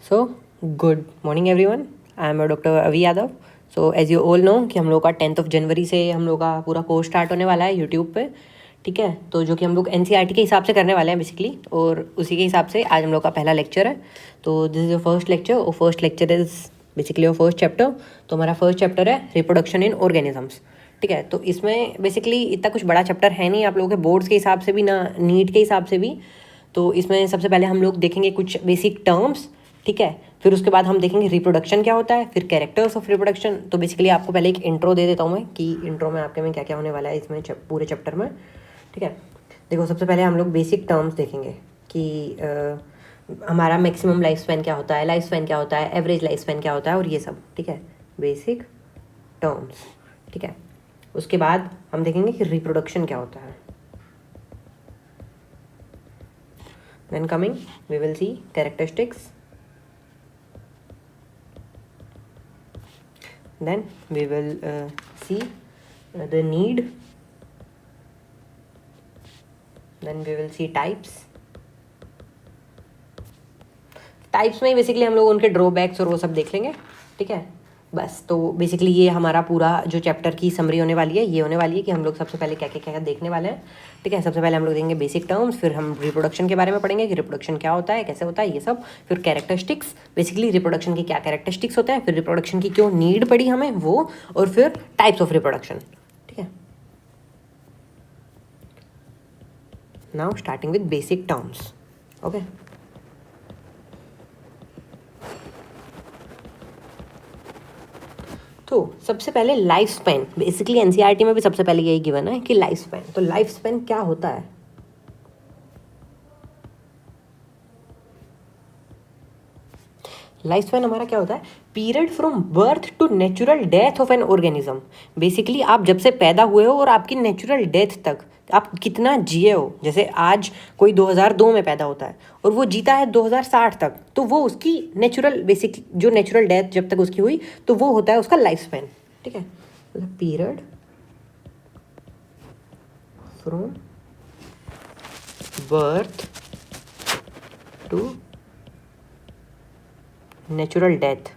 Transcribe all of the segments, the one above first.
So good morning everyone, I am doctor Avi Yadav. So as you all know कि हम लोग का 10th जनवरी से हम लोग का पूरा कोर्स स्टार्ट होने वाला है यूट्यूब पे। ठीक है, तो जो कि हम लोग NCERT के हिसाब से करने वाले हैं बेसिकली, और उसी के हिसाब से आज हम लोग का पहला लेक्चर है। तो this is your first lecture, और first lecture is basically your first chapter. तो हमारा फर्स्ट चैप्टर है रिप्रोडक्शन इन ऑर्गेनिजम्स। ठीक है, तो इसमें बेसिकली इतना कुछ बड़ा चैप्टर है नहीं आप लोगों के बोर्ड्स के हिसाब से भी ना नीट के हिसाब से भी। तो इसमें सबसे पहले हम लोग देखेंगे कुछ बेसिक टर्म्स। ठीक है, फिर उसके बाद हम देखेंगे रिप्रोडक्शन क्या होता है, फिर कैरेक्टर्स ऑफ रिप्रोडक्शन। तो बेसिकली आपको पहले एक इंट्रो दे देता हूँ मैं कि इंट्रो में आपके में क्या क्या होने वाला है इसमें पूरे चैप्टर में। ठीक है, देखो सबसे पहले हम लोग बेसिक टर्म्स देखेंगे कि हमारा मैक्सिमम लाइफ स्पैन क्या होता है, लाइफ स्पैन क्या होता है, एवरेज लाइफ स्पैन क्या होता है, और ये सब। ठीक है, बेसिक टर्म्स। ठीक है, उसके बाद हम देखेंगे कि रिप्रोडक्शन क्या होता है। Then coming, we will see characteristics. Then we will see the need. Then we will see types. Types में बेसिकली हम लोग उनके ड्रॉबैक्स और वो सब देख लेंगे। ठीक है, बस तो बेसिकली ये हमारा पूरा जो चैप्टर की समरी होने वाली है, ये होने वाली है कि हम लोग सबसे पहले क्या क्या क्या देखने वाले हैं। ठीक है, सबसे पहले हम लोग देखेंगे बेसिक टर्म्स, फिर हम रिप्रोडक्शन के बारे में पढ़ेंगे कि रिप्रोडक्शन क्या होता है, कैसे होता है, ये सब। फिर कैरेक्टरिस्टिक्स, बेसिकली रिप्रोडक्शन की क्या कैरेक्टरिस्टिक्स होते हैं, फिर रिप्रोडक्शन की क्यों नीड पड़ी हमें वो, और फिर टाइप्स ऑफ रिप्रोडक्शन। ठीक है, now starting with basic terms. Okay, तो सबसे पहले लाइफ स्पैन। बेसिकली NCERT में भी सबसे पहले यही गिवन है कि लाइफ स्पैन। तो लाइफ स्पैन क्या होता है? लाइफ स्पैन हमारा क्या होता है? Period from birth to natural death of an organism. Basically आप जब से पैदा हुए हो और आपकी नेचुरल डेथ तक आप कितना जिए हो। जैसे आज कोई 2002 में पैदा होता है और वो जीता है 2060 तक, तो वो उसकी नेचुरल बेसिक जो नेचुरल डेथ जब तक उसकी हुई, तो वो होता है उसका लाइफ स्पैन। ठीक है, period from birth to natural death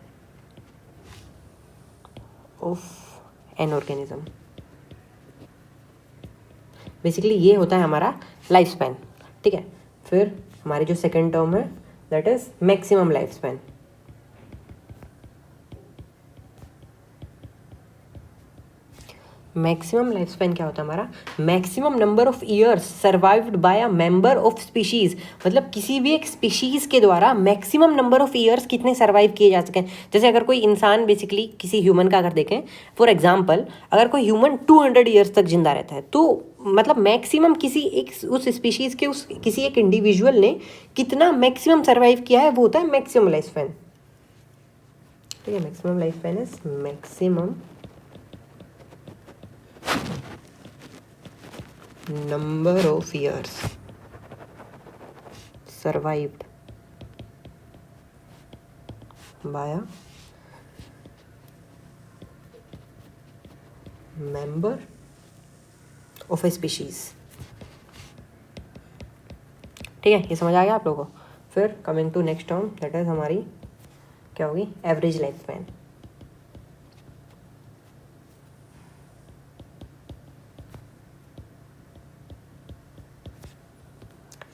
of an organism. Basically ये होता है हमारा लाइफ स्पैन। ठीक है, फिर हमारी जो सेकेंड टर्म है that is maximum life span. Maximum life span क्या होता है हमारा? Maximum number of years survived by a member of species. मतलब किसी भी एक स्पीशीज के द्वारा मैक्सिमम नंबर ऑफ ईयर्स कितने सर्वाइव किए जा सकें। जैसे अगर कोई इंसान बेसिकली किसी ह्यूमन का अगर देखें, फॉर एग्जाम्पल अगर कोई ह्यूमन 200 ईयर्स तक जिंदा रहता है, तो मतलब मैक्सिमम किसी एक उस स्पीशीज के उस किसी एक इंडिविजुअल ने कितना मैक्सिमम सर्वाइव किया है, वो होता है मैक्सिमम लाइफ स्पैन। ठीक है, maximum life span is maximum number of years survived by a member of a species। ठीक है, ये समझ आ गया आप लोगों को। फिर coming to next term that is हमारी क्या होगी? Average life span.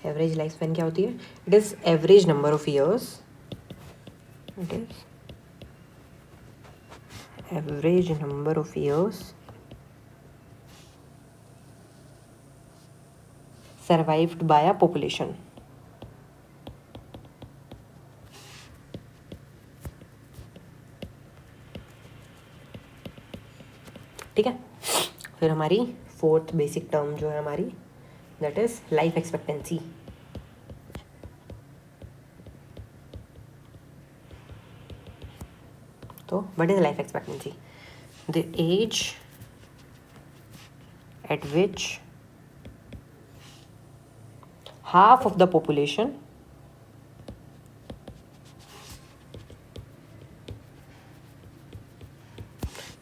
Average life span क्या होती है? It is average number of years, it is average number of years survived by a population. ठीक है, फिर हमारी फोर्थ बेसिक टर्म जो है हमारी दैट इज लाइफ एक्सपेक्टेंसी। तो what is life expectancy? The age at which half of the population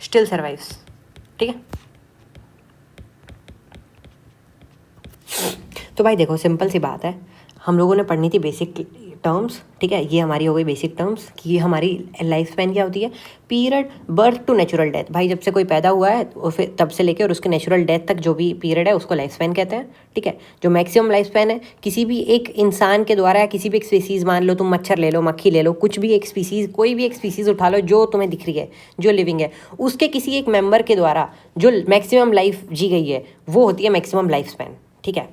still survives। ठीक है, तो भाई देखो सिंपल सी बात है, हम लोगों ने पढ़नी थी बेसिक टर्म्स, ठीक है, ये हमारी हो गई बेसिक टर्म्स कि हमारी लाइफ स्पैन क्या होती है। Period birth to natural death, भाई जब से कोई पैदा हुआ है और फिर तब से लेकर और उसके नेचुरल डेथ तक जो भी पीरियड है उसको लाइफ स्पैन कहते हैं, ठीक है। जो मैक्सिमम लाइफ स्पैन है किसी भी एक इंसान के द्वारा या किसी भी एक स्पीसीज़, मान लो तुम मच्छर ले लो, मक्खी ले लो, कुछ भी एक स्पीसीज़, कोई भी एक स्पीसीज़ उठा लो जो तुम्हें दिख रही है, जो लिविंग है, उसके किसी एक मेंबर के द्वारा जो मैक्सिमम लाइफ जी गई है वो होती है मैक्सिमम लाइफ स्पैन, ठीक है।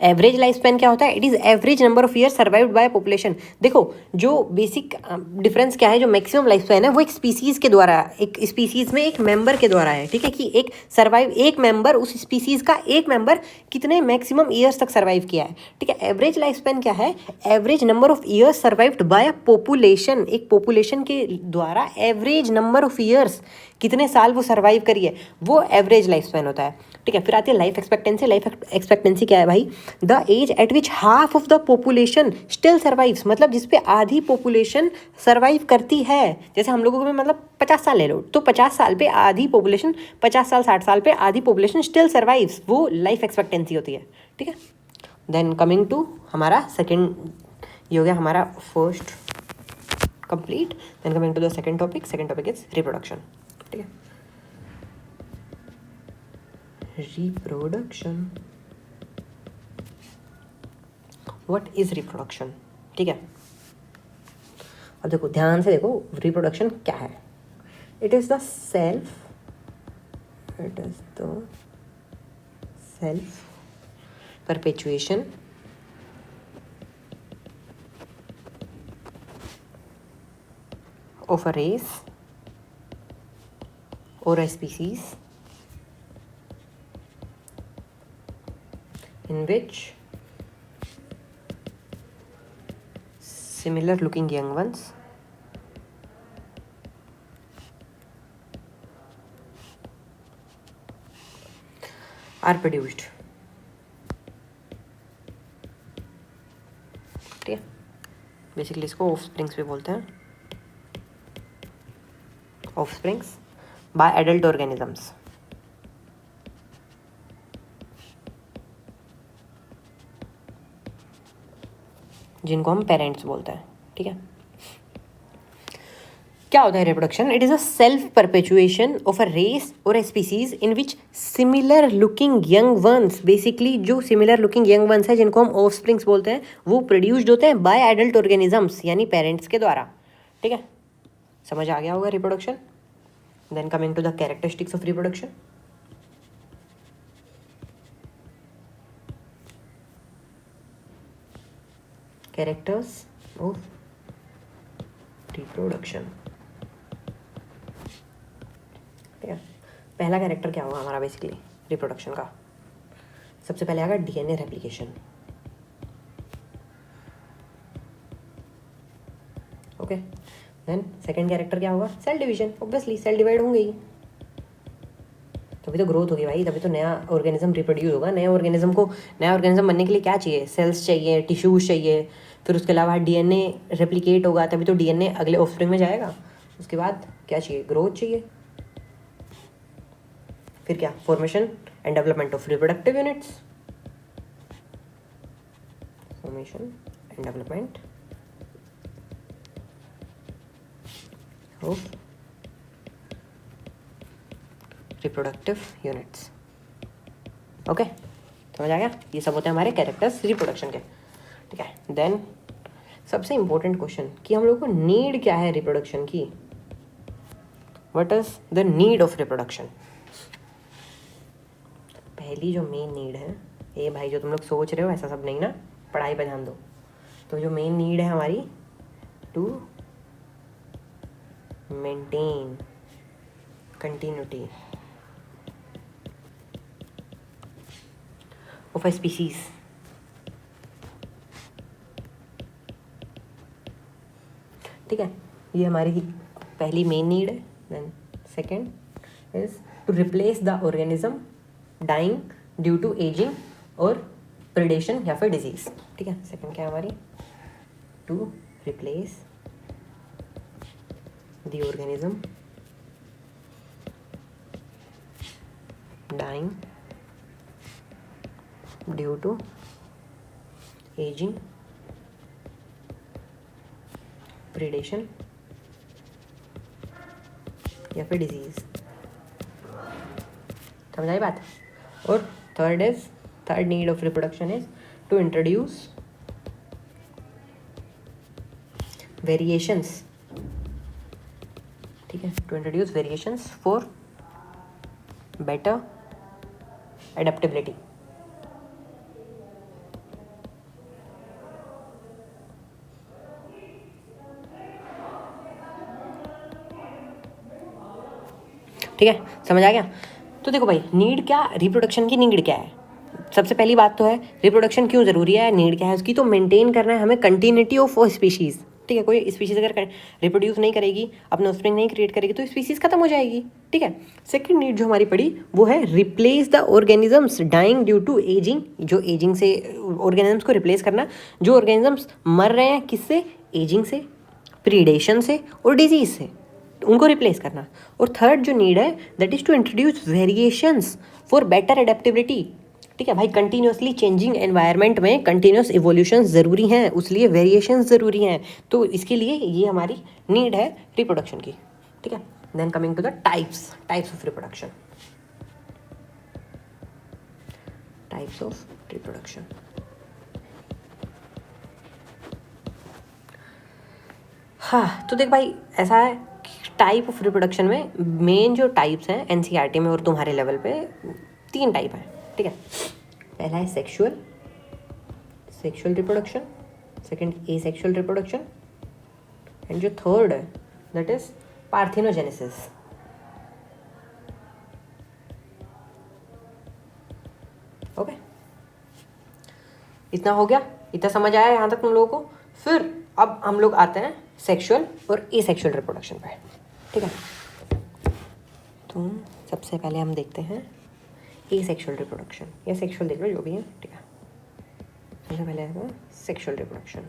एवरेज लाइफ स्पैन क्या होता है? It is average number of year survived by population. देखो जो बेसिक डिफरेंस क्या है, जो मैक्सिमम लाइफ स्पैन है वो एक स्पीसीज़ के द्वारा, एक स्पीसीज़ में एक मेंबर के द्वारा है, ठीक है, कि एक सर्वाइव, एक मेंबर, उस स्पीसीज़ का एक मेंबर कितने मैक्सिमम ईयर्स तक सर्वाइव किया है, ठीक है। एवरेज लाइफ स्पैन क्या है? Average number of years survived by a population, एक पॉपुलेशन के द्वारा एवरेज नंबर ऑफ ईयर्स, कितने साल वो सर्वाइव करी है, वो एवरेज लाइफ स्पैन होता है, ठीक है। फिर आती है लाइफ एक्सपेक्टेंसी। लाइफ एक्सपेक्टेंसी क्या है भाई? The age at which half of the population still survives, मतलब जिसपे आधी पॉपुलेशन सर्वाइव करती है। जैसे हम लोगों में मतलब 50 साल ले लो, तो 50 साल पे आधी पॉपुलेशन, 50 साल 60 साल पे आधी पॉपुलेशन स्टिल सर्वाइव्स, वो लाइफ एक्सपेक्टेंसी होती है, ठीक है। देन कमिंग टू हमारा सेकेंड, ये हो गया हमारा first complete. Then coming to the second topic is reproduction, ठीक है। रिप्रोडक्शन, व्हाट इज रिप्रोडक्शन, ठीक है। अब देखो ध्यान से देखो, रिप्रोडक्शन क्या है? It is the self perpetuation of a race or a species in which similar looking young ones are produced, ठीक है। बेसिकली इसको ऑफस्प्रिंग्स भी बोलते हैं, ऑफस्प्रिंग्स बाय एडल्ट ऑर्गेनिजम्स, जिनको हम पेरेंट्स बोलते हैं, ठीक है। क्या होता है reproduction? It is a self perpetuation of a race और a species in which similar looking young ones, basically जो सिमिलर लुकिंग यंग वंस है जिनको हम ऑफस्प्रिंग्स बोलते हैं, वो प्रोड्यूस्ड होते हैं बाय एडल्ट ऑर्गेनिजम्स, यानी पेरेंट्स के द्वारा, ठीक है। समझ आ गया होगा reproduction. Then coming to the characteristics of reproduction. Characters of reproduction, ठीक है। पहला कैरेक्टर क्या होगा हमारा बेसिकली रिप्रोडक्शन का? सबसे पहले आएगा DNA replication, okay. Then second character क्या होगा? Cell division, obviously cell divide होंगे ही, तभी तो ग्रोथ होगी भाई, तभी तो नया ऑर्गेनिज्म रिप्रोड्यूस होगा। नए ऑर्गेनिज्म को, नया ऑर्गेनिज्म बनने के लिए क्या चाहिए? सेल्स चाहिए, टिश्यूज चाहिए, फिर उसके अलावा डीएनए रेप्लिकेट होगा, तभी तो डीएनए अगले ऑफस्प्रिंग में जाएगा। उसके बाद क्या चाहिए? ग्रोथ चाहिए। फिर क्या? Formation and development of reproductive units, formation and development of reproductive units, okay. समझ आ गया? ये सब होते हैं हमारे कैरेक्टर्स रिप्रोडक्शन के, ठीक है। देन सबसे इंपॉर्टेंट क्वेश्चन कि हम लोग को नीड क्या है रिप्रोडक्शन की? What is the need of reproduction? पहली जो मेन नीड है, ये भाई जो तुम लोग सोच रहे हो ऐसा सब नहीं ना, पढ़ाई पे ध्यान दो। तो जो मेन नीड है हमारी, to maintain continuity of a species, ठीक है। ये हमारी पहली मेन नीड है। Then second is to replace the organism dying due to ageing और प्रेडेशन या फिर डिजीज, ठीक है। सेकंड क्या है हमारी? To replace the organism dying due to ageing predation या फिर डिजीज। समझ आई बात। और third need of reproduction is to introduce variations, ठीक है, to introduce variations for better adaptability. ठीक है, समझ आ गया। तो देखो भाई, नीड क्या, रिप्रोडक्शन की नीड क्या है। सबसे पहली बात तो है रिप्रोडक्शन क्यों ज़रूरी है, नीड क्या है उसकी, तो मेंटेन करना है हमें कंटिन्यूटी ऑफ स्पीशीज़। ठीक है, कोई स्पीशीज़ अगर रिप्रोड्यूस नहीं करेगी, अपने ऑफस्प्रिंग नहीं क्रिएट करेगी, तो स्पीशीज़ खत्म हो जाएगी। ठीक है, सेकंड नीड जो हमारी पड़ी वो है replace the organisms dying due to ageing. जो एजिंग से ऑर्गेनिजम्स को रिप्लेस करना, जो ऑर्गेनिजम्स मर रहे हैं किससे, एजिंग से, प्रीडेशन से और डिजीज से, उनको रिप्लेस करना। और थर्ड जो नीड है that is to introduce variations for better adaptability. ठीक है भाई, कंटिन्यूसली चेंजिंग एनवायरनमेंट में कंटिन्यूस इवोल्यूशन ज़रूरी हैं, उसलिए वेरिएशंस ज़रूरी हैं। तो इसके लिए ये हमारी नीड है रिप्रोडक्शन की। ठीक है, then coming to the types of reproduction. Types of reproduction, हाँ तो देख भाई ऐसा है, टाइप ऑफ रिप्रोडक्शन में मेन जो टाइप्स हैं एनसीईआरटी में और तुम्हारे लेवल पे 3 टाइप हैं। ठीक है, पहला है sexual reproduction, second asexual reproduction, and जो थर्ड है दैट इज पार्थेनोजेनेसिस। ओके, इतना हो गया, इतना समझ आया यहाँ तक तुम लोगों को। फिर अब हम लोग आते हैं सेक्सुअल और एसेक्सुअल रिप्रोडक्शन पे। ठीक है, तो सबसे पहले हम देखते हैं एसेक्सुअल रिप्रोडक्शन, या सेक्सुअल देख लो जो भी है। ठीक है, सबसे पहले है sexual reproduction.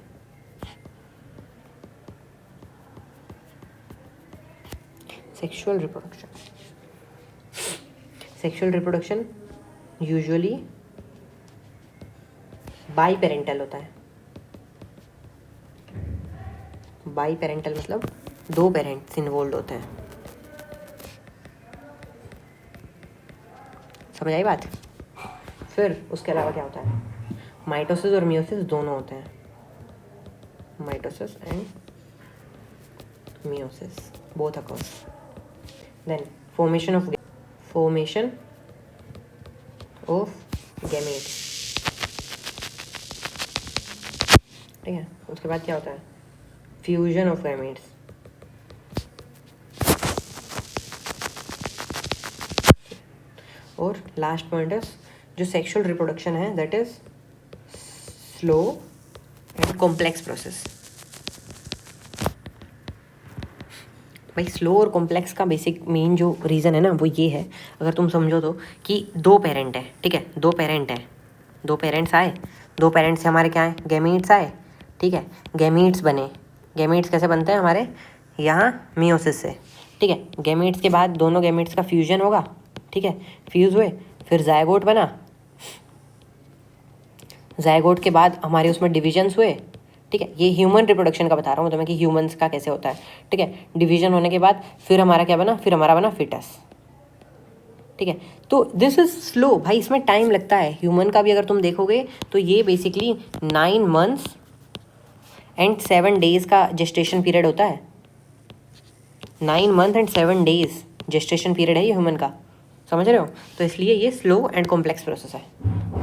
Sexual reproduction usually by parental होता है। बाई पेरेंटल मतलब 2 पेरेंट्स इन्वॉल्व होते हैं। समझ आई बात। फिर उसके अलावा क्या होता है, माइटोसिस और मियोसिस दोनों होते हैं। Mitosis and meiosis both occurs. Then formation of gametes. ठीक है, उसके बाद क्या होता है, फ्यूजन ऑफ गैमेट्स। और लास्ट पॉइंट है जो सेक्सुअल रिप्रोडक्शन है that is slow and complex process. भाई स्लो और कॉम्प्लेक्स का बेसिक मेन जो रीज़न है ना वो ये है, अगर तुम समझो तो कि 2 पेरेंट है। ठीक है, 2 पेरेंट हैं, 2 पेरेंट्स आए, 2 पेरेंट्स से हमारे क्या है, गैमीट्स आए। ठीक है, गैमीट्स बने। गैमीट्स कैसे बनते हैं हमारे यहाँ, मियोसिस से। ठीक है, गैमीट्स के बाद दोनों गैमीट्स का फ्यूजन होगा। ठीक है, फ्यूज़ हुए, फिर जायगोट बना। जायगोट के बाद हमारे उसमें डिविजन्स हुए। ठीक है, ये ह्यूमन रिप्रोडक्शन का बता रहा हूँ तुम्हें कि ह्यूमंस का कैसे होता है। ठीक है, डिवीजन होने के बाद फिर हमारा क्या बना, फिर हमारा बना फिटस। ठीक है, तो दिस इज स्लो भाई, इसमें टाइम लगता है। ह्यूमन का भी अगर तुम देखोगे तो ये बेसिकली 9 months एंड 7 days का जेस्टेशन पीरियड होता है। 9 months and 7 days gestation period है ये ह्यूमन का, समझ रहे हो। तो इसलिए ये स्लो एंड कॉम्प्लेक्स प्रोसेस है।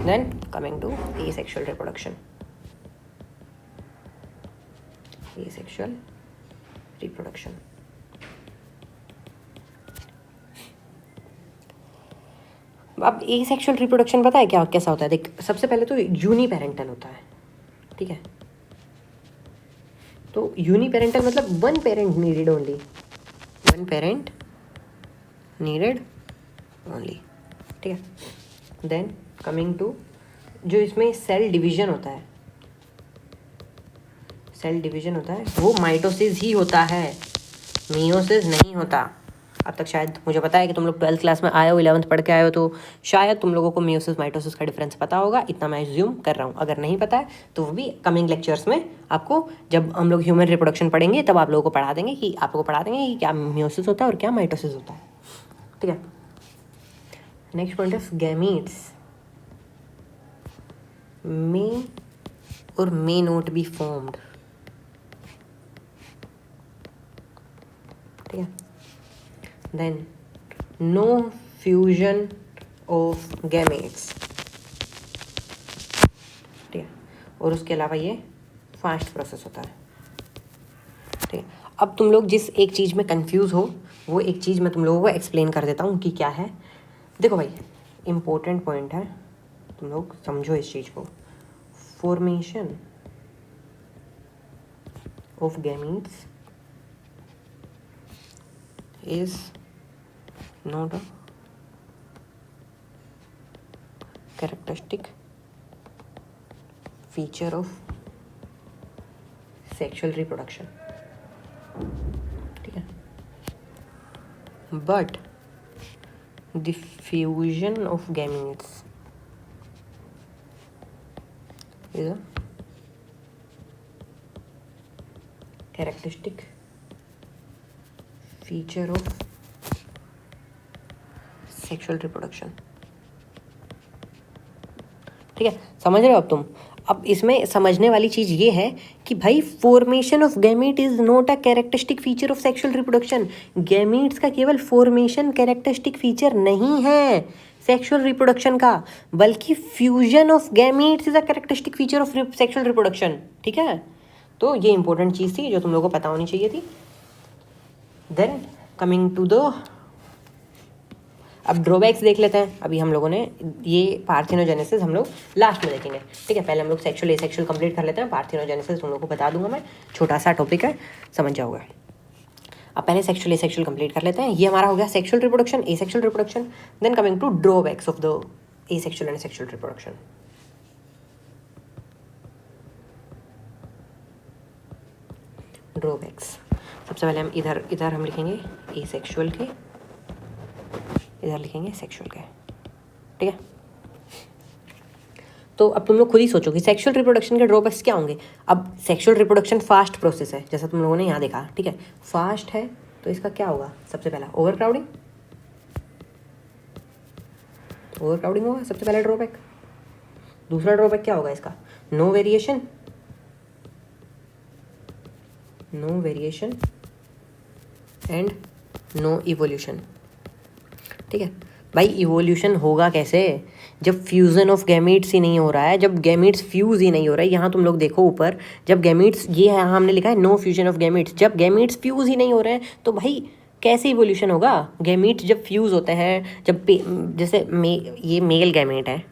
Then coming to asexual reproduction. Asexual reproduction, अब एसेक्सुअल रिप्रोडक्शन पता है क्या कैसा होता है। देख, सबसे पहले तो यूनिपेरेंटल होता है। ठीक है, तो यूनिपेरेंटल मतलब 1 parent needed only, 1 parent needed only. ठीक है, देन कमिंग टू जो इसमें सेल डिवीजन होता है, सेल डिवीजन होता है वो माइटोसिस ही होता है, मियोसिस नहीं होता। अब तक शायद मुझे पता है कि तुम लोग 12th क्लास में आए हो, 11th पढ़ के आए हो, तो शायद तुम लोगों को मियोसिस माइटोसिस का डिफरेंस पता होगा, इतना मैं एज्यूम कर रहा हूँ। अगर नहीं पता है तो वो भी कमिंग लेक्चर्स में आपको, जब हम लोग ह्यूमन रिप्रोडक्शन पढ़ेंगे तब आप लोगों को पढ़ा देंगे कि क्या मियोसिस होता है और क्या माइटोसिस होता है। ठीक है, next point of gametes may और मे नॉट बी फॉर्म्ड। ठीक है, then no fusion of gametes. ठीक है, और उसके अलावा ये फास्ट प्रोसेस होता है। ठीक है, अब तुम लोग जिस एक चीज़ में कंफ्यूज हो वो एक चीज़ मैं तुम लोगों को एक्सप्लेन कर देता हूँ कि क्या है। देखो भाई, इम्पोर्टेंट पॉइंट है, तुम लोग समझो इस चीज़ को। Formation of gametes is not a characteristic feature of sexual reproduction. ठीक है, but the fusion of gametes is a characteristic feature of sexual reproduction. ठीक है, समझ रहे हो अब तुम। अब इसमें समझने वाली चीज़ ये है कि भाई formation of gamete is not a characteristic feature of sexual reproduction. Gametes का केवल फॉर्मेशन कैरेक्टरिस्टिक फीचर नहीं है सेक्सुअल रिप्रोडक्शन का, बल्कि fusion of gametes is a characteristic feature of sexual reproduction. ठीक है, तो ये इंपॉर्टेंट चीज़ थी जो तुम लोगों को पता होनी चाहिए थी। देन कमिंग टू द, अब ड्रॉबैक्स देख लेते हैं। अभी हम लोगों ने ये पार्थिनोजेनेसिस हम लोग लास्ट में देखेंगे। ठीक है, पहले हम लोग सेक्सुअल एसेक्सुअल कंप्लीट कर लेते हैं। पार्थिनोजेनेसिस तुम लोगों को बता दूंगा मैं, छोटा सा टॉपिक है, समझ जाओगे। अब पहले सेक्सुअल एसेक्सुअल कंप्लीट कर लेते हैं। ये हमारा हो गया sexual reproduction, asexual reproduction. Then coming to drawbacks of the asexual and sexual reproduction. Drawbacks, सबसे पहले हम इधर हम लिखेंगे एसेक्सुअल के, इधर लिखेंगे सेक्सुअल के। ठीक है, तो अब तुम लोग खुद ही सोचो कि सेक्सुअल रिप्रोडक्शन के ड्रॉबैक्स क्या होंगे। अब सेक्सुअल रिप्रोडक्शन फास्ट प्रोसेस है, जैसा तुम लोगों ने यहाँ देखा। ठीक है, फास्ट है तो इसका क्या होगा, सबसे पहला ओवर क्राउडिंग। ओवर क्राउडिंग होगा सबसे पहला ड्रॉबैक। दूसरा ड्रॉबैक क्या होगा इसका, no variation. No variation and no evolution. ठीक है भाई, इवोल्यूशन होगा कैसे, जब फ्यूज़न ऑफ गैमीट्स ही नहीं हो रहा है, जब गैमीट्स फ्यूज़ ही नहीं हो रहा है। यहाँ तुम लोग देखो ऊपर, जब गैमीट्स, ये है हमने लिखा है नो फ्यूजन ऑफ गैमीट्स, जब गैमीट्स फ्यूज़ ही नहीं हो रहे हैं तो भाई कैसे इवोल्यूशन होगा। गैमीट्स जब फ्यूज़ होते हैं, जब जैसे ये मेल गैमेट है,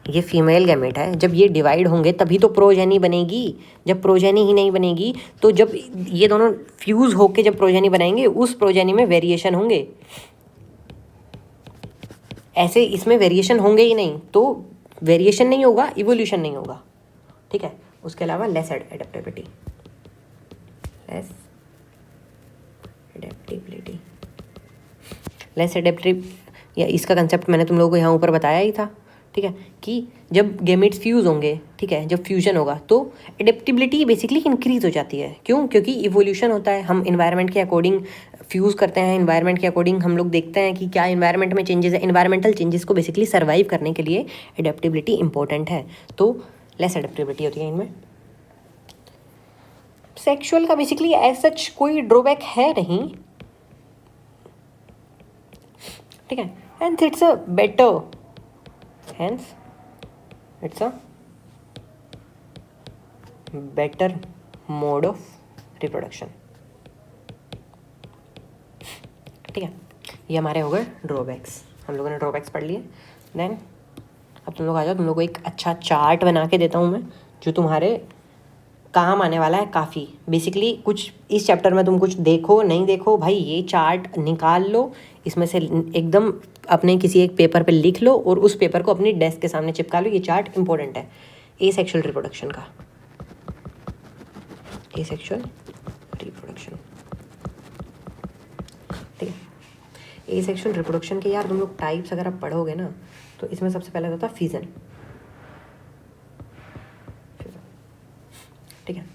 ये फीमेल गैमेट है, जब ये डिवाइड होंगे तभी तो प्रोजेनी बनेगी। जब प्रोजेनी ही नहीं बनेगी तो जब ये दोनों फ्यूज़ होके जब प्रोजेनी बनाएंगे, उस प्रोजेनी में वेरिएशन होंगे। ऐसे इसमें वेरिएशन होंगे ही नहीं, तो वेरिएशन नहीं होगा, इवोल्यूशन नहीं होगा। ठीक है, उसके अलावा लेस एडेप्टेबिलिटी, लेस एडेप्टिव, या इसका कंसेप्ट मैंने तुम लोगों को यहाँ ऊपर बताया ही था। ठीक है, कि जब गैमेट्स फ्यूज़ होंगे, ठीक है, जब फ्यूजन होगा तो एडेप्टिबिलिटी बेसिकली इंक्रीज हो जाती है। क्यों, क्योंकि इवोल्यूशन होता है, हम इन्वायरमेंट के अकॉर्डिंग फ्यूज़ करते हैं, इन्वायरमेंट के अकॉर्डिंग हम लोग देखते हैं कि क्या इन्वायरमेंट में चेंजेस है। इन्वायरमेंटल चेंजेस को बेसिकली सर्वाइव करने के लिए एडेप्टिबिलिटी इंपॉर्टेंट है, तो लेस एडेप्टिबिलिटी होती है इनमें। सेक्सुअल का बेसिकली एज सच कोई ड्रॉबैक है नहीं। ठीक है, and it's a better, hence it's a better mode of reproduction। ठीक है, ये हमारे हो गए ड्रॉबैक्स, हम लोगों ने ड्रॉबैक्स पढ़ लिए। देन अब तुम लोग आ जाओ, तुम लोग को एक अच्छा चार्ट बना के देता हूँ मैं, जो तुम्हारे काम आने वाला है काफ़ी। बेसिकली कुछ इस चैप्टर में तुम कुछ देखो नहीं देखो भाई, ये चार्ट निकाल लो, इसमें से एकदम अपने किसी एक पेपर पे लिख लो और उस पेपर को अपनी डेस्क के सामने चिपका लो। ये चार्ट इंपॉर्टेंट है एसेक्सुअल रिप्रोडक्शन का। एसेक्सुअल रिप्रोडक्शन, ठीक है, ए सेक्शन रिप्रोडक्शन के यार तुम लोग टाइप्स अगर आप पढ़ोगे ना तो इसमें सबसे पहले होता है फिजन, ठीक है।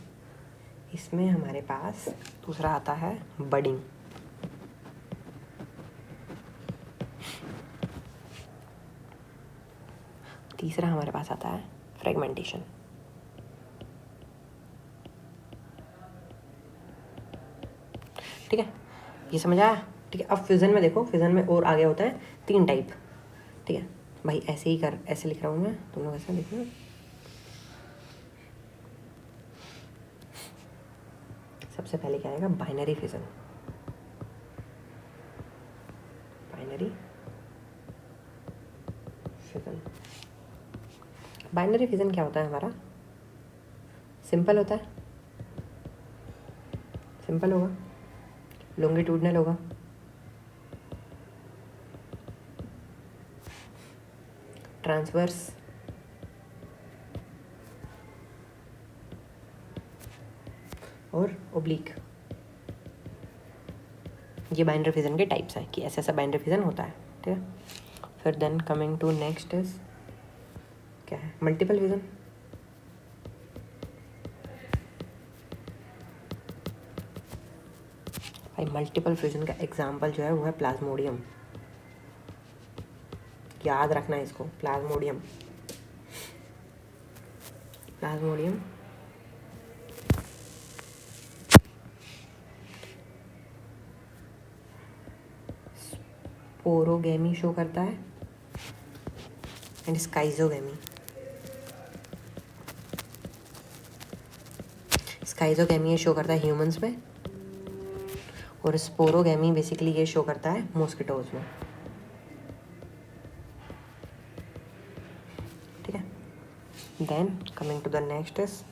इसमें हमारे पास दूसरा आता है बडिंग, तीसरा हमारे पास आता है फ्रेगमेंटेशन। ठीक है, ये समझ आया? ठीक है, अब फिजन में देखो, फिजन में और आगे होता है 3 टाइप। ठीक है भाई, ऐसे ही कर, ऐसे लिख रहा हूँ मैं, तुम लोग ऐसे लिखना। सबसे पहले क्या आएगा? Binary fission. Binary fission, binary fission क्या होता है हमारा? सिंपल होता है, सिंपल होगा, लॉन्गिट्यूडनल होगा, ट्रांसवर्स, और ओब्लिक। ये बाइनरी फिजन के टाइप्स हैं कि ऐसा ऐसा बाइनरी फिजन होता है। ठीक है, फिर then coming to next is क्या है? Multiple fission. भाई मल्टीपल फिजन का एग्जांपल जो है वो है प्लाज्मोडियम, याद रखना इसको, प्लाज्मोडियम। प्लाज्मोडियम स्पोरोगेमी शो करता है एंड स्काइजोगेमी। स्काइजोगेमी ये शो करता है ह्यूमंस में, और स्पोरोगेमी बेसिकली ये शो करता है मॉस्किटोज में। ठीक है, then coming to the next is,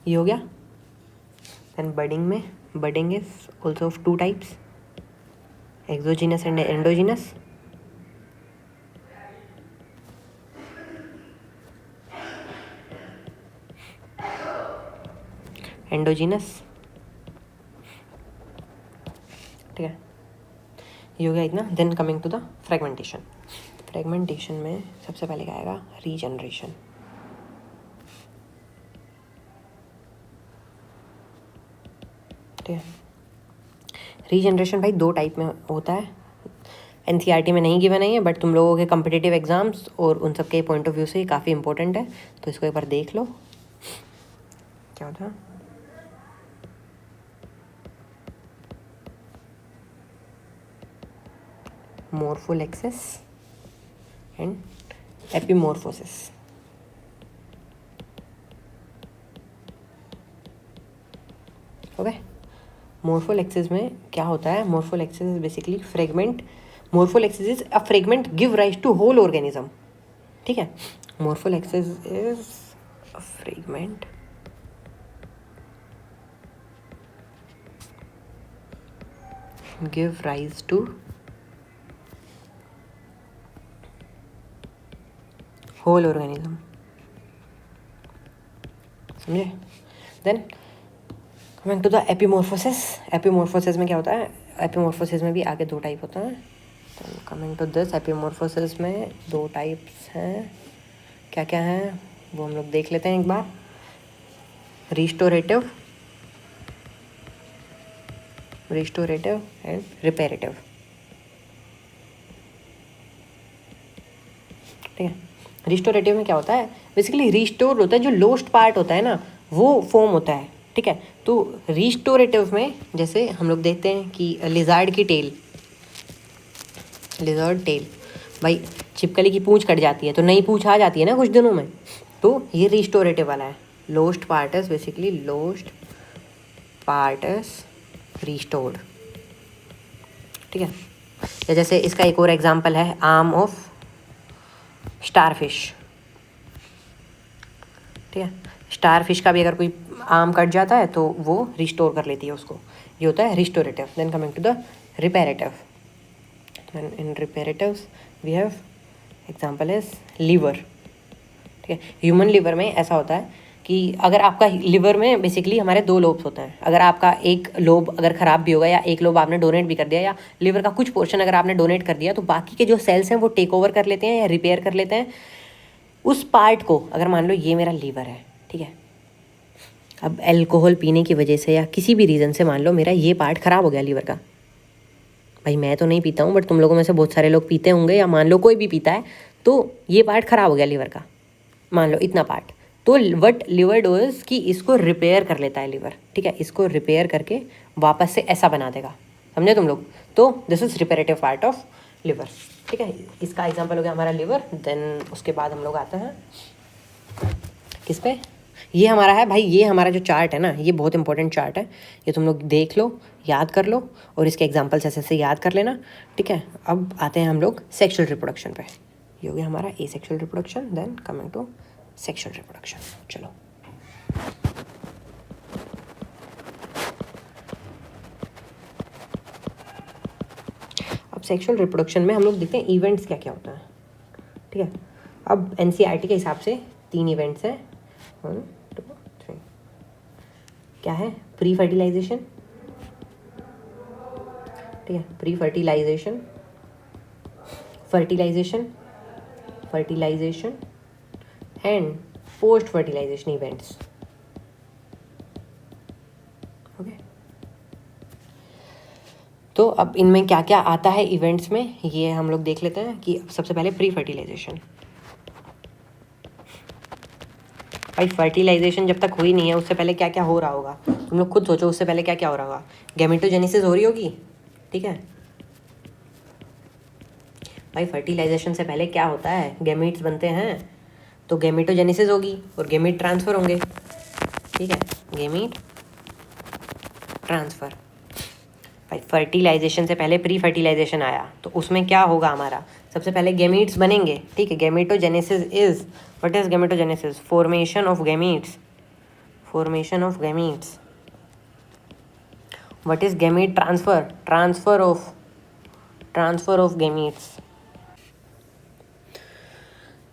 ये हो गया। देन बडिंग में, budding is also of 2 types, exogenous and endogenous. Endogenous, ठीक है, ये हो गया इतना। Then coming to the fragmentation. Fragmentation में सबसे पहले क्या आएगा? रीजनरेशन। ठीक है, रीजनरेशन भाई 2 टाइप में होता है, एनसीईआरटी में नहीं गिवन है ये, बट तुम लोगों के कम्पिटिटिव एग्जाम्स और उन सब के पॉइंट ऑफ व्यू से काफ़ी इंपॉर्टेंट है, तो इसको एक बार देख लो क्या होता है। मोर्फोलेक्सिस एंड एपिमोर्फोसिस। ओके, मोर्फोलेक्सिस में क्या होता है? Morpholaxis is basically fragment, morpholaxis is a fragment give rise to whole organism. ठीक है, morpholaxis is a fragment give rise to whole organism. समझे? Then coming to the epimorphosis. Epimorphosis में क्या होता है? एपिमोर्फोसिस में भी आगे 2 टाइप होता है। तो कमिंग टू दिस, एपिमोर्फोसिस में 2 टाइप्स हैं। क्या क्या हैं वो हम लोग देख लेते हैं एक बार। Restorative, restorative and reparative. ठीक है, रिस्टोरेटिव में क्या होता है? बेसिकली रिस्टोर होता है, जो लोस्ट पार्ट होता है ना वो फॉर्म होता है। ठीक है, तो रिस्टोरेटिव में जैसे हम लोग देखते हैं कि लिजार्ड की टेल, लिजर्ड टेल, भाई छिपकली की पूंछ कट जाती है तो नई पूंछ आ जाती है ना कुछ दिनों में, तो ये रिस्टोरेटिव वाला है। Lost part is basically, lost part is restored. ठीक है, या जैसे इसका एक और एग्जांपल है आर्म ऑफ स्टारफिश। ठीक है, स्टारफिश का भी अगर कोई आर्म कट जाता है तो वो रिस्टोर कर लेती है उसको, ये होता है restorative. Then coming to the reparative, in reparatives we have example is liver. ठीक है, ह्यूमन लीवर में ऐसा होता है कि अगर आपका लिवर में बेसिकली हमारे 2 लोब्स होते हैं। अगर आपका एक लोब अगर ख़राब भी होगा या एक लोब आपने डोनेट भी कर दिया या लिवर का कुछ पोर्शन अगर आपने डोनेट कर दिया, तो बाकी के जो सेल्स हैं वो टेक ओवर कर लेते हैं या रिपेयर कर लेते हैं उस पार्ट को। अगर मान लो ये मेरा लीवर है, ठीक है, अब अल्कोहल पीने की वजह से या किसी भी रीज़न से मान लो मेरा ये पार्ट ख़राब हो गया लीवर का। भाई मैं तो नहीं पीता हूँ, बट तुम लोगों में से बहुत सारे लोग पीते होंगे, या मान लो कोई भी पीता है, तो ये पार्ट ख़राब हो गया लीवर का, मान लो इतना पार्ट। तो वट लिवर डोज कि इसको रिपेयर कर लेता है लिवर, ठीक है, इसको रिपेयर करके वापस से ऐसा बना देगा। समझे तुम लोग? तो this is reparative part of liver, ठीक है। इसका एग्जांपल हो गया हमारा लिवर। देन उसके बाद हम लोग आते हैं किस पे? ये हमारा है भाई, ये हमारा जो चार्ट है ना, ये बहुत इंपॉर्टेंट चार्ट है। ये तुम लोग देख लो, याद कर लो, और इसके एग्जाम्पल्स ऐसे ऐसे याद कर लेना, ठीक है। अब आते हैं हम लोग सेक्शुअल रिप्रोडक्शन पे। ये हो गया हमारा asexual reproduction, then coming to sexual reproduction. चलो अब सेक्शुअल रिप्रोडक्शन में हम लोग देखते हैं इवेंट्स क्या क्या होता है, ठीक है। अब एनसीईआरटी के हिसाब से 3 इवेंट्स हैं, 1 2 3। क्या है? प्री फर्टिलाइजेशन, ठीक है, pre fertilization, fertilization, fertilization and post fertilization events. Okay, तो अब इनमें क्या क्या आता है इवेंट्स में, ये हम लोग देख लेते हैं। कि सबसे पहले प्री फर्टिलाइजेशन। भाई फर्टिलाइजेशन जब तक हुई नहीं है उससे पहले क्या क्या हो रहा होगा, तुम लोग खुद सोचो। उससे पहले क्या क्या हो रहा होगा? गैमेटोजेनेसिस हो रही होगी, ठीक है। भाई फर्टिलाइजेशन से पहले क्या होता है? गैमीट्स बनते हैं, तो गैमेटोजेनेसिस होगी और गैमीट ट्रांसफ़र होंगे, ठीक है, गैमीट ट्रांसफ़र। भाई फर्टिलाइजेशन से पहले प्री फर्टिलाइजेशन आया, तो उसमें क्या होगा हमारा? सबसे पहले गैमीट्स बनेंगे, ठीक है। Gametogenesis is, what is gametogenesis? Formation of gametes, formation of gametes. What is gamete transfer? Transfer of gametes.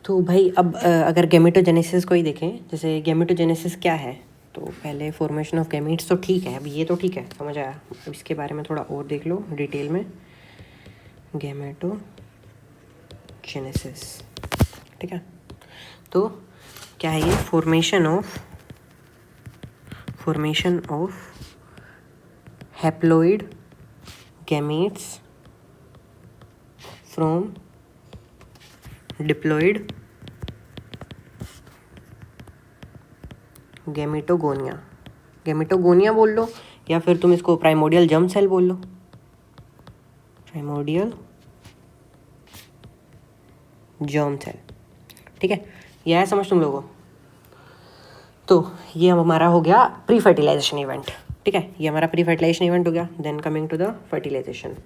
तो भाई अब अगर गैमेटोजेनेसिस को ही देखें, जैसे गैमेटोजेनेसिस क्या है, तो पहले फॉर्मेशन ऑफ गैमीट्स तो ठीक है, अब ये तो ठीक है, समझ आया। अब इसके बारे में थोड़ा और देख लो डिटेल में। गैमेटोजेनेसिस, ठीक है, तो क्या है ये? Formation of haploid gametes from diploid gametogonia. Gametogonia बोल लो, या फिर तुम इसको प्राइमोडियल जर्म सेल बोल लो, प्राइमोडियल जर्म सेल, ठीक है। यह है समझ तुम लोगों को? तो ये हमारा हो गया प्री फर्टिलाइजेशन इवेंट, ठीक है, ये हमारा प्री फर्टिलाइजेशन इवेंट हो गया। Then coming to the fertilization.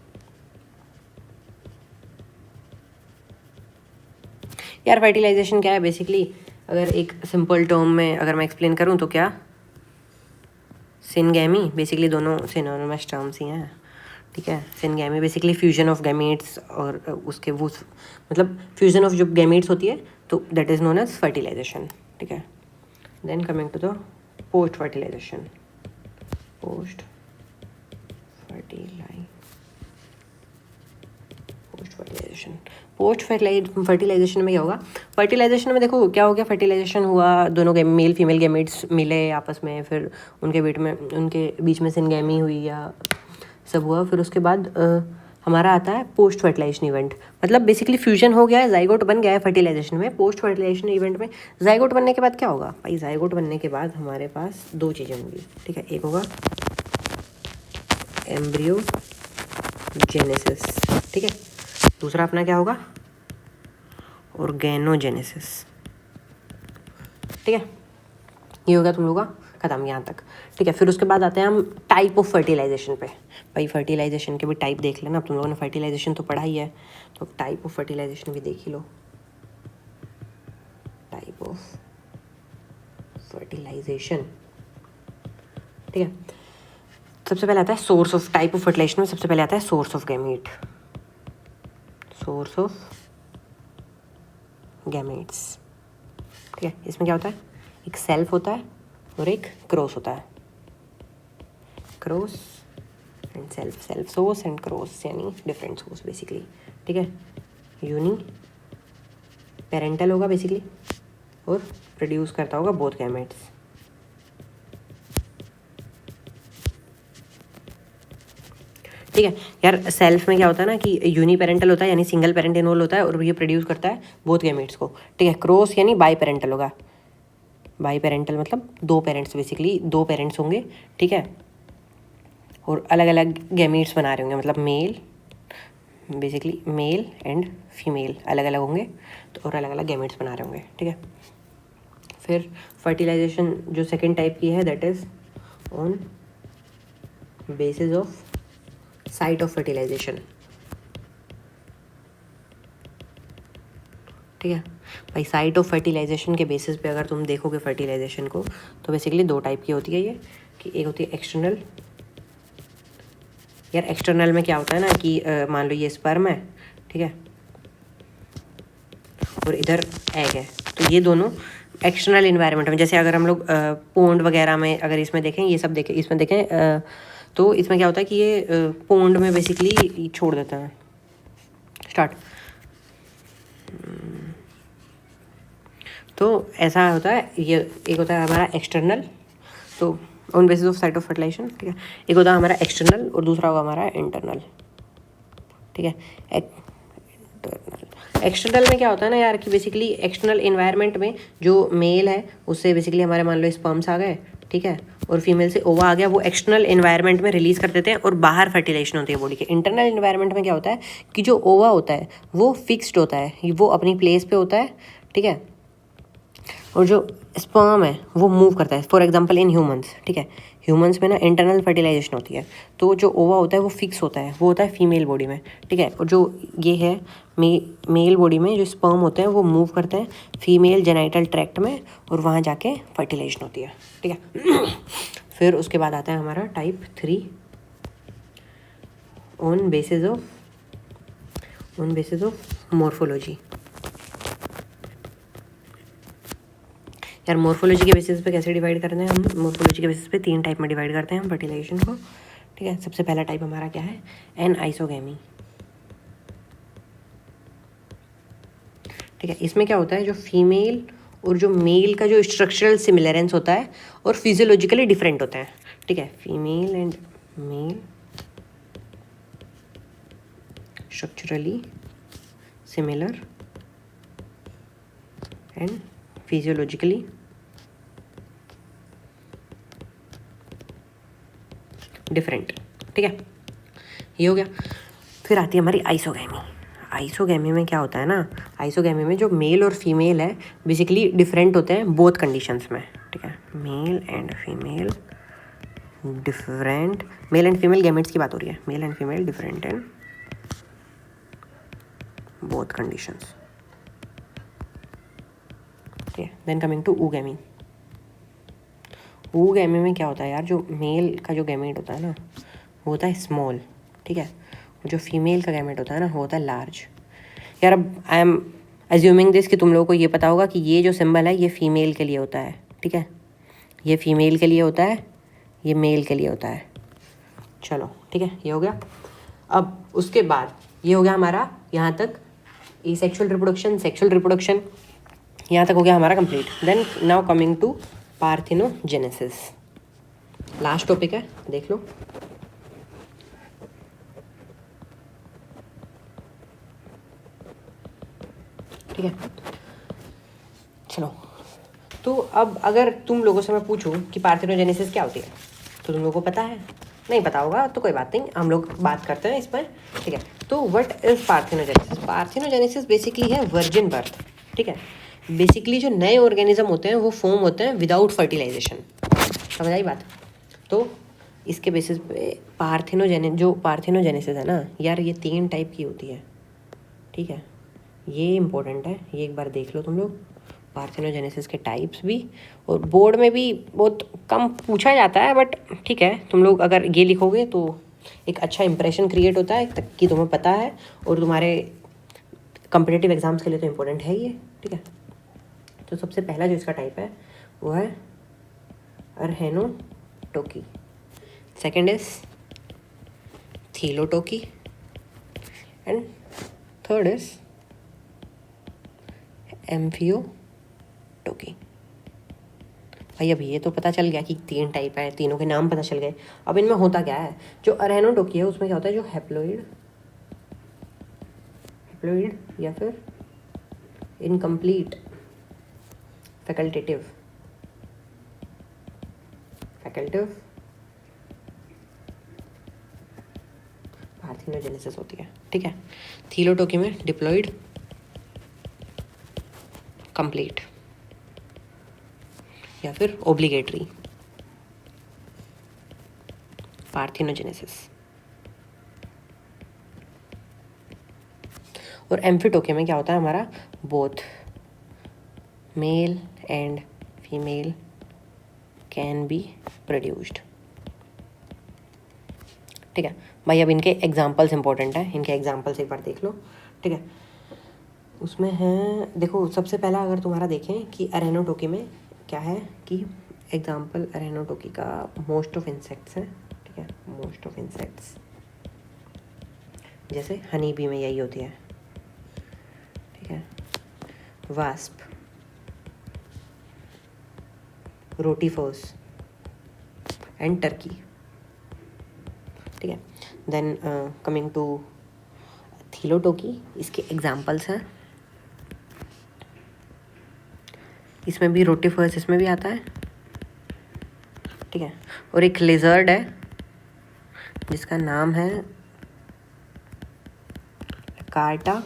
यार फर्टिलाइजेशन क्या है बेसिकली? अगर एक सिंपल टर्म में अगर मैं एक्सप्लेन करूँ तो क्या, सिनगैमी, बेसिकली दोनों सिनोनिमस टर्म्स ही हैं, ठीक है। Syngamy basically fusion of gametes, और उसके वो मतलब फ्यूजन ऑफ जो गैमीट्स होती है, तो that is known as fertilization, ठीक है। Then coming to the post fertilization. Post fertilisation में क्या होगा? फर्टिलाइजेशन में देखो क्या हो गया, फर्टिलाइजेशन हुआ, दोनों मेल फीमेल गैमेट्स मिले आपस में, फिर उनके बीच में सिनगैमी हुई या सब हुआ, फिर उसके बाद हमारा आता है पोस्ट फर्टिलाइजेशन इवेंट। मतलब बेसिकली फ्यूजन हो गया है, जाइगोट बन गया है फर्टिलाइजेशन में। पोस्ट फर्टिलाइजेशन इवेंट में जाइगोट बनने के बाद क्या होगा? भाई जाइगोट बनने के बाद हमारे पास 2 चीज़ें होंगी, ठीक है। एक होगा एम्ब्रियोजेनेसिस, ठीक है, दूसरा अपना क्या होगा? ऑर्गेनोजेनेसिस, ठीक है। ये होगा तुम लोगों का खत्म यहाँ तक, ठीक है। फिर उसके बाद आते हैं हम टाइप ऑफ फर्टिलाइजेशन पे। भाई फर्टिलाइजेशन के भी टाइप देख लेना, अब तुम लोगों ने फर्टिलाइजेशन तो पढ़ा ही है, तो टाइप ऑफ फर्टिलाइजेशन भी देख ही लो। टाइप ऑफ फर्टिलाइजेशन, ठीक है। सबसे पहले आता है source of, type of fertilization में सबसे पहले आता है source of gamete, source of gametes, ठीक है। इसमें क्या होता है? एक सेल्फ होता है और एक क्रॉस होता है, cross and self, self source and cross यानी डिफरेंट सोर्स बेसिकली, ठीक है। यूनी पेरेंटल होगा बेसिकली और प्रोड्यूस करता होगा बोथ गैमेट्स। ठीक है यार, सेल्फ में क्या होता है ना कि यूनी पेरेंटल होता है यानी सिंगल पेरेंट इन्वॉल्व होता है और ये प्रोड्यूस करता है बोथ गैमेट्स को, ठीक है। क्रॉस यानी बाई पेरेंटल होगा, बाई पेरेंटल मतलब दो पेरेंट्स, बेसिकली दो पेरेंट्स होंगे, ठीक है, और अलग अलग गैमेट्स बना रहे होंगे, मतलब male, basically male and female अलग अलग होंगे तो और अलग अलग गैमेट्स बना रहे होंगे, ठीक है। फिर फर्टिलाइजेशन जो सेकेंड टाइप की है that is on basis of site of fertilization, ठीक है भाई। साइट ऑफ फर्टिलाइजेशन के बेसिस पे अगर तुम देखोगे फर्टिलाइजेशन को तो बेसिकली दो टाइप की होती है ये, कि एक होती है एक्सटर्नल। यार एक्सटर्नल में क्या होता है ना कि मान लो ये स्पर्म है, ठीक है, और इधर एग है, तो ये दोनों एक्सटर्नल इन्वायरमेंट में, जैसे अगर हम लोग पोंड वगैरह में अगर इसमें देखें, ये सब देखें, इसमें देखें तो इसमें क्या होता है कि ये पोंड में बेसिकली छोड़ देता है। स्टार्ट। तो ऐसा होता है, ये एक होता है हमारा एक्सटर्नल, तो on basis of site of fertilization, ठीक है। एक होता है हमारा एक्सटर्नल और दूसरा होगा हमारा इंटरनल, ठीक है। एक्सटर्नल में क्या होता है ना यार कि बेसिकली एक्सटर्नल इन्वायरमेंट में जो मेल है उससे बेसिकली हमारे मान लो स्पर्म्स आ गए, ठीक है, और फीमेल से ओवा आ गया, वो एक्सटर्नल इन्वायरमेंट में रिलीज कर देते हैं और बाहर फर्टिलाइजेशन होती है बॉडी के। इंटरनल इन्वायरमेंट में क्या होता है कि जो ओवा होता है वो फिक्स्ड होता है, वो अपनी प्लेस पे होता है, ठीक है, और जो स्पर्म है वो मूव करता है। फॉर एग्जांपल इन ह्यूमंस, ठीक है, ह्यूमंस में ना इंटरनल फर्टिलाइजेशन होती है, तो जो ओवा होता है वो फिक्स होता है, वो होता है फीमेल बॉडी में, ठीक है, और जो ये है मेल बॉडी में जो स्पर्म होते हैं वो मूव करते हैं फीमेल जेनाइटल ट्रैक्ट में और वहाँ जाके फर्टिलाइजेशन होती है, ठीक है। फिर उसके बाद आता है हमारा type 3 on basis of morphology. यार मॉर्फोलॉजी के बेसिस पे कैसे डिवाइड करते हैं हम? मॉर्फोलॉजी के बेसिस पे 3 टाइप में डिवाइड करते हैं हम फर्टिलाइजेशन को, ठीक है। सबसे पहला टाइप हमारा क्या है? एनआइसोगैमी, ठीक है। इसमें क्या होता है, जो फीमेल और जो मेल का जो स्ट्रक्चरल सिमिलरेंस होता है और फिजियोलॉजिकली डिफरेंट होता है, ठीक है। Female and male structurally similar and physiologically different, ठीक है, ये हो गया। फिर आती है हमारी आइसोगैमी। आइसोगैमी में क्या होता है ना, आइसोगैमी में जो मेल और फीमेल है बेसिकली डिफरेंट होते हैं बोथ कंडीशंस में, ठीक है। Male and female different, male and female gametes की बात हो रही है, male and female different in both conditions, ठीक है। Then coming to oogammy। oogammy में क्या होता है यार, जो मेल का जो गैमेट होता है ना वो होता है स्मॉल, ठीक है, जो फीमेल का गैमेट होता है ना वो होता है लार्ज। यार अब आई एम एज्यूमिंग दिस कि तुम लोगों को ये पता होगा कि ये जो सिंबल है ये फीमेल के लिए होता है, ठीक है, ये फीमेल के लिए होता है, ये मेल के लिए होता है। चलो ठीक है, ये हो गया। अब उसके बाद ये हो गया हमारा यहाँ तक सेक्सुअल रिप्रोडक्शन, सेक्सुअल रिप्रोडक्शन यहाँ तक हो गया हमारा complete. Then now coming to parthenogenesis, last topic है, देख लो। ठीक है, चलो। तो अब अगर तुम लोगों से मैं पूछूं कि पार्थिनोजेनेसिस क्या होती है तो तुम लोगों को पता है, नहीं पता होगा तो कोई बात नहीं, हम लोग बात करते हैं इस पर, ठीक है। तो what is parthenogenesis? Parthenogenesis basically है वर्जिन बर्थ, ठीक है। बेसिकली जो नए ऑर्गेनिज्म होते हैं वो फॉर्म होते हैं विदाउट फर्टिलाइजेशन, समझ आई बात? तो इसके बेसिस पे पार्थिनोजेनेसिस है ना यार, ये 3 टाइप की होती है, ठीक है। ये इंपॉर्टेंट है, ये एक बार देख लो तुम लोग, पार्थिनोजेनेसिस के टाइप्स भी, और बोर्ड में भी बहुत कम पूछा जाता है, बट ठीक है, तुम लोग अगर ये लिखोगे तो एक अच्छा इंप्रेशन क्रिएट होता है तक कि तुम्हें पता है, और तुम्हारे कॉम्पिटिटिव एग्जाम्स के लिए तो इम्पोर्टेंट है ये, ठीक है। तो सबसे पहला जो इसका टाइप है वो है arrhenotoky. Second is thelytoky and third is amphitoky. भाई अब ये तो पता चल गया कि 3 टाइप है, तीनों के नाम पता चल गए। अब इनमें होता क्या है, जो अरहेनोटोकी है उसमें क्या होता है, जो हैप्लोइड या फिर इनकम्प्लीट फैकल्टेटिव पार्थिनोजेनेसिस होती है। ठीक है, थीलोटोकी में डिप्लॉइड, कंप्लीट या फिर ओब्लिगेटरी पार्थिनोजेनेसिस। और एम्फिटोकी में क्या होता है हमारा, both male and female can be produced. ठीक है भाई, अब इनके एग्जाम्पल्स इंपॉर्टेंट है, इनके एग्जाम्पल्स एक बार देख लो। ठीक है, उसमें है, देखो सबसे पहला अगर तुम्हारा देखें कि अरहेनोटोकी में क्या है कि एग्जाम्पल अरहेनोटोकी का मोस्ट ऑफ इंसेक्ट्स हैं। ठीक है, मोस्ट ऑफ इंसेक्ट्स जैसे हनी बी में यही होती है। ठीक है, वास्प, रोटीफोर्स एंड टर्की। ठीक है, देन कमिंग टू थीलोटोकी, इसके एग्जाम्पल्स हैं, इसमें भी रोटीफर्स इसमें भी आता है। ठीक है, और एक लिजर्ड है जिसका नाम है कार्टा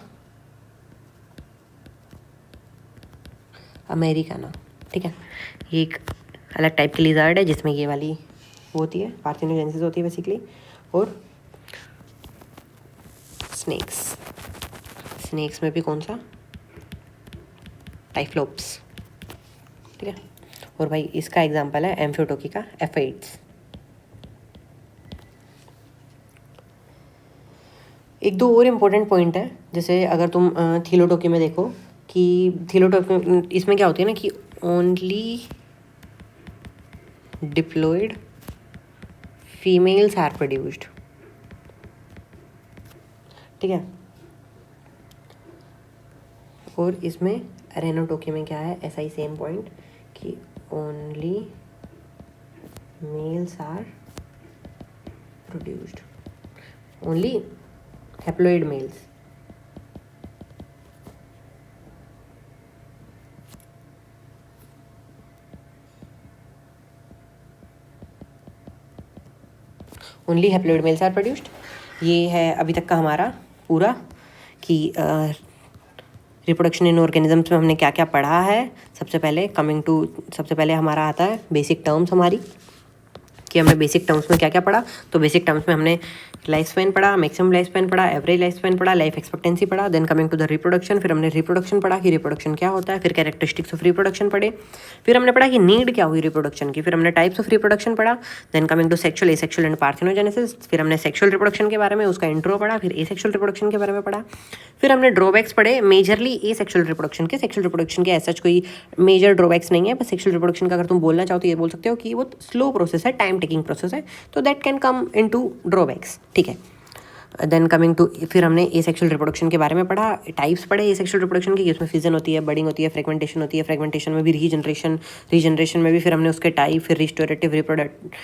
अमेरिकाना। ठीक है, ये एक अलग टाइप की लिजर्ड है जिसमें ये वाली होती है, पार्थिनोजेनेसिस होती है बेसिकली। और स्नेक्स में भी कौन सा, टाइफ्लोप्स। ठीक है, और भाई इसका एग्जांपल है एम्फियोटोकी का एफाइड्स। एक दो और इम्पोर्टेंट पॉइंट है, जैसे अगर तुम थीलोटोकी में देखो कि थीलोटोकी इसमें क्या होती है ना कि only diploid females are produced. ठीक है, और इसमें अरहेनोटोकी में क्या है, ऐसा ही सेम पॉइंट कि only males are produced, only haploid males. Only haploid males are produced. ये है अभी तक का हमारा पूरा कि रिप्रोडक्शन इन ऑर्गेनिजम्स में हमने क्या क्या पढ़ा है। सबसे पहले हमारा आता है बेसिक टर्म्स हमारी, कि हमने बेसिक टर्म्स में क्या क्या पढ़ा। तो बेसिक टर्म्स में हमने लाइफ स्पैन पढ़ा, मैक्सिमम लाइफ स्पैन पढ़ा, एवरेज लाइफ स्पैन पढ़ा, लाइफ एक्सपेक्टेंसी पढ़ा। Then coming to the reproduction, फिर हमने रिप्रोडक्शन पढ़ा कि रिप्रोडक्शन क्या होता है, फिर कैरेक्टरिस्टिक्स ऑफ रिप्रोडक्शन पढ़े, फिर हमने पढ़ा कि नीड क्या हुई रिप्रोडक्शन की, फिर हमने टाइप्स ऑफ रिप्रोडक्शन पढ़ा। Then coming to sexual, asexual and parthenogenesis, फिर हमने सेक्सुअल रिप्रोडक्शन के बारे में उसका इंट्रो पढ़ा, फिर एसेक्सुअल रिप्रोडक्शन के बारे में पढ़ा, फिर हमने ड्रॉबैक्स पढ़े मेजरली एसेक्सुअल रिप्रोडक्शन के। सेक्सुअल रिप्रोडक्शन के ऐसा कोई मेजर ड्रॉबैक्स नहीं है, बस सेक्सुअल रिप्रोडक्शन का अगर तुम बोलना चाहो तो ये बोल सकते हो कि वो स्लो प्रोसेस है, टाइम टेकिंग प्रोसेस है, तो that can come into drawbacks. ठीक है, देन कमिंग टू, फिर हमने एसेक्सुअल रिप्रोडक्शन के बारे में पढ़ा, टाइप्स पढ़े एसेक्सुअल रिप्रोडक्शन की, उसमें फिजन होती है, बडिंग होती है, फ्रेगमेंटेशन होती है, फ्रेगमेंटेशन में भी रीजनरेशन में भी फिर हमने उसके टाइप, फिर रिस्टोरेटिव रिप्रोडक्ट,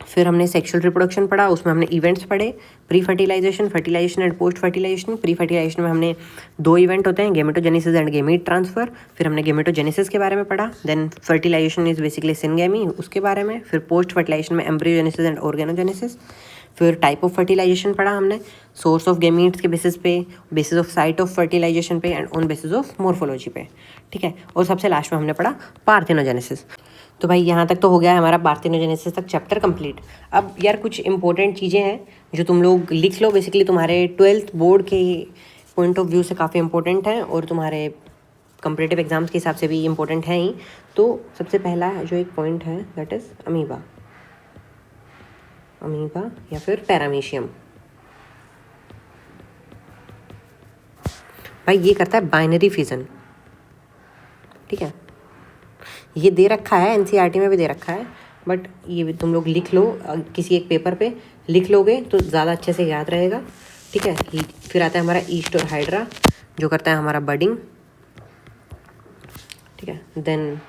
फिर हमने सेक्सुअल रिप्रोडक्शन पढ़ा, उसमें हमने इवेंट्स पढ़े, pre fertilization, fertilization and post fertilization. Pre fertilization में हमने 2 इवेंट होते हैं, गेमेटोजेनेसिस एंड गेमीट ट्रांसफर। फिर हमने गेमेटोजेनेसिस के बारे में पढ़ा। Then fertilisation is basically syngamy, उसके बारे में। फिर पोस्ट फर्टिलाइजेशन में एम्ब्रियोजेनेसिस एंड ऑर्गेनोजेनेसिस। फिर टाइप ऑफ फर्टिलाइजेशन पढ़ा हमने, सोर्स ऑफ गेमीट्स के बेसिस पे, basis of site of fertilisation पे and on basis of morphology पे। ठीक है, और सबसे लास्ट में हमने पढ़ा पार्थिनोजेनेसिस। तो भाई यहाँ तक तो हो गया है हमारा पार्थिनोजेनेसिस तक चैप्टर कंप्लीट। अब यार कुछ इंपॉर्टेंट चीज़ें हैं जो तुम लोग लिख लो, बेसिकली तुम्हारे 12th बोर्ड के पॉइंट ऑफ व्यू से काफ़ी इंपॉर्टेंट हैं और तुम्हारे कम्पिटिटिव एग्जाम्स के हिसाब से भी इंपॉर्टेंट हैं ही। तो सबसे पहला जो एक पॉइंट है दैट इज़ अमीबा या फिर पैरामीशियम। भाई ये करता है बाइनरी फिजन। ठीक है, ये दे रखा है, एनसीईआरटी में भी दे रखा है, बट ये भी तुम लोग लिख लो, किसी एक पेपर पे लिख लोगे तो ज़्यादा अच्छे से याद रहेगा, ठीक है। फिर आता है हमारा ईस्ट और हाइड्रा जो करता है हमारा बडिंग, ठीक है। देन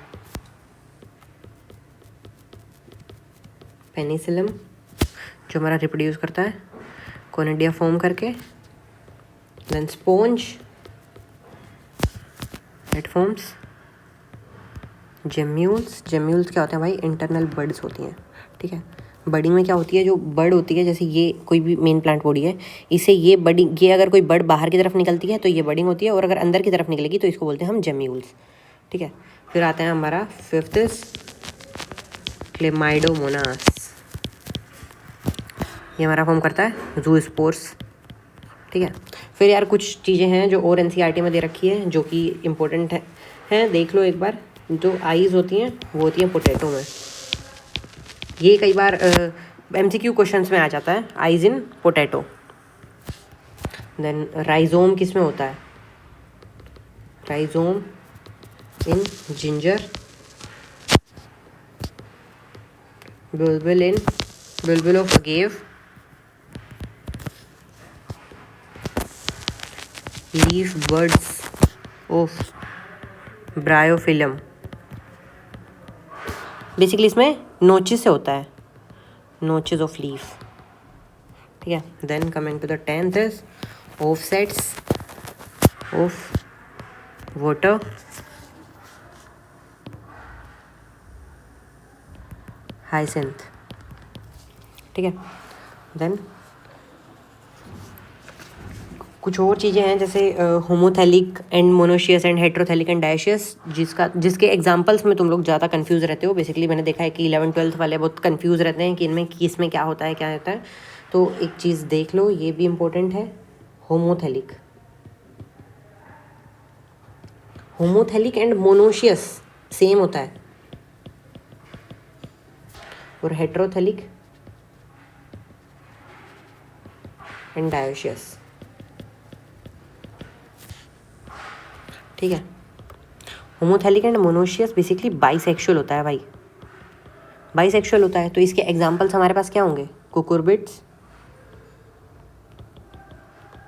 पेनिसिलम जो हमारा रिप्रोड्यूस करता है कोनिडिया फॉर्म करके। Then sponge, headforms, gemmules. Gemmules क्या होते हैं भाई? इंटरनल बर्ड्स होती हैं, ठीक है। बडिंग में क्या होती है? जो बर्ड होती है, जैसे ये कोई भी मेन प्लांट बॉडी है, इसे ये बडिंग, ये अगर कोई बर्ड बाहर की तरफ निकलती है तो ये बडिंग होती है, और अगर अंदर की तरफ निकलेगी तो इसको बोलते हैं हम जेम्यूल्स, ठीक है। फिर आता है हमारा फिफ्थ क्लेमाइडोमोनास, ये हमारा फॉर्म करता है ज़ूस्पोर्स, ठीक है। फिर यार कुछ चीज़ें हैं जो और एनसीईआरटी में दे रखी है जो कि इम्पोर्टेंट है, देख लो एक बार। जो आईज होती हैं वो होती हैं पोटैटो में, ये कई बार एमसीक्यू क्वेश्चंस में आ जाता है, eyes in potato. Then rhizome किस में होता है? Rhizome in ginger, bulbil in bulbil of agave, leaf buds of Bryophyllum. Basically इसमें नोचेस से होता है, नोचेस ऑफ लीफ, ठीक है। Then coming to the 10th is offsets of water, hyacinth, ठीक है। देन कुछ और चीज़ें हैं जैसे homothallic and monoecious and heterothallic and dioecious, जिसके एग्जांपल्स में तुम लोग ज़्यादा कंफ्यूज रहते हो। बेसिकली मैंने देखा है कि 11th-12th वाले बहुत कंफ्यूज रहते हैं कि इनमें किस में क्या होता है, क्या होता है। तो एक चीज़ देख लो, ये भी इम्पोर्टेंट है, homothallic. Homothallic and monoecious same होता है, और हेट्रोथैलिक एंड डायोशियस, ठीक है। Homothallic and monoecious basically bisexual होता है भाई, बाइसेक्सुअल होता है। तो इसके एग्जांपल्स हमारे पास क्या होंगे? कुकुरबिट्स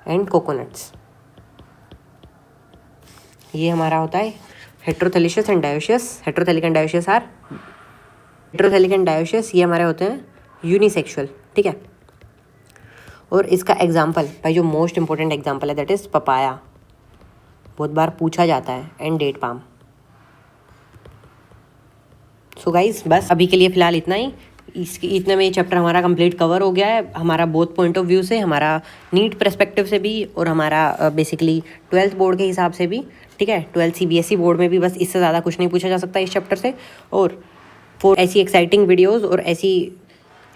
एंड कोकोनट्स, ये हमारा होता है heterothallicious and dioecious. Heterothallic and dioecious are heterothallic and dioecious, ये हमारे होते हैं यूनिसेक्सुअल, ठीक है। और इसका एग्जाम्पल भाई, जो मोस्ट इंपॉर्टेंट एग्जाम्पल है दैट इज पपाया, बहुत बार पूछा जाता है, and date palm. So guys बस अभी के लिए फ़िलहाल इतना ही। इतने में ये चैप्टर हमारा कंप्लीट कवर हो गया है, हमारा बोथ पॉइंट ऑफ व्यू से, हमारा नीट परस्पेक्टिव से भी और हमारा बेसिकली 12th बोर्ड के हिसाब से भी, ठीक है। 12th सीबीएसई बोर्ड में भी बस इससे ज़्यादा कुछ नहीं पूछा जा सकता इस चैप्टर से। और फॉर ऐसी एक्साइटिंग वीडियोज़ और ऐसी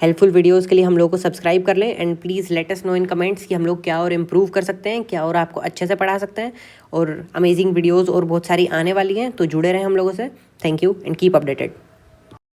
हेल्पफुल वीडियोज़ के लिए हम लोग को सब्सक्राइब कर लें, and please let us know in comments कि हम लोग क्या और इम्प्रूव कर सकते हैं, क्या और आपको अच्छे से पढ़ा सकते हैं। और अमेजिंग वीडियोज़ और बहुत सारी आने वाली हैं, तो जुड़े रहें हम लोगों से। Thank you and keep updated.